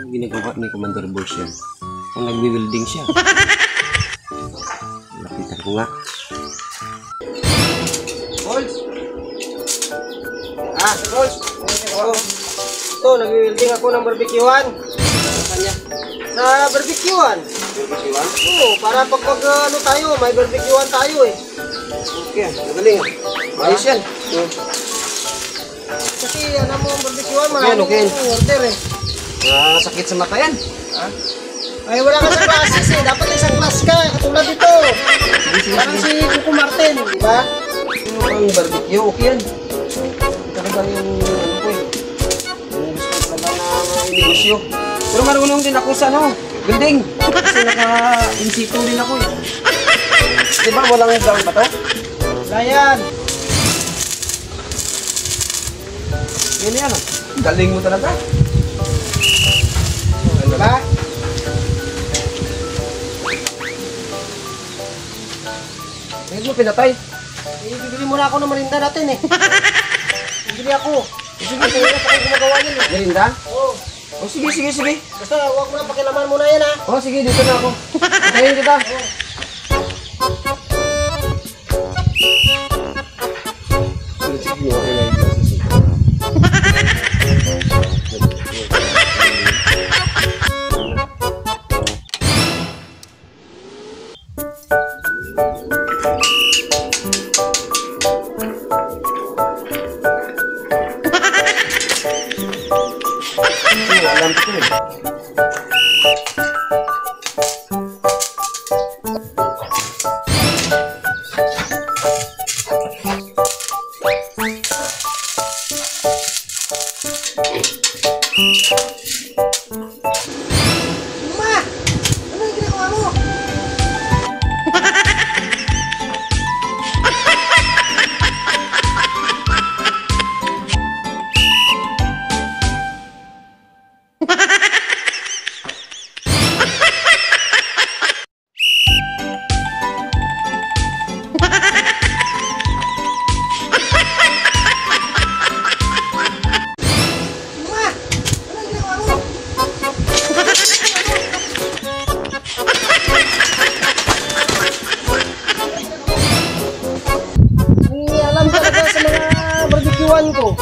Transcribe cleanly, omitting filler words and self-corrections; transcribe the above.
Ginagawa ni Commander Boss yan. Kung nagwi-welding siya. Lapitan ko nga. Bols! Bols! Ito, nagwi-welding ako ng barbecuean. Kanya? Sa barbecuean. Barbecuean? Oo, para pag ano tayo, may barbecuean tayo eh. Okay, magaling ah. Ayos yan. Kasi ano mo ang barbecuean, maraming order eh. Sakit sa mata yan. Ha? Ay, wala ka sa classes eh. Dapat isang class ka. Katulad dito. Parang si Kuko Martin, di ba? Ang barbecue, okay yan. Ito ka ba yung ano ko eh. Yung gusto ko ba na negosyo. Pero marunong din ako sa ano, building. Kasi naka-insito din ako eh. Di ba walang ground ba to? Wala yan. Yan yan ah. Galing mo talaga. Diba? Ngayon mo pinatay. Bibili muna ako ng merinda natin eh. Bibili ako. Sige, mahirap ako gumagawa yan eh. Merinda? Oo. Oh, sige. Basta huwag mo na pakilaman muna yan ha. Oh, sige, dito na ako. Patayin kita. Alam ko eh. Ma! Ano yung ginagawa mo? Ko.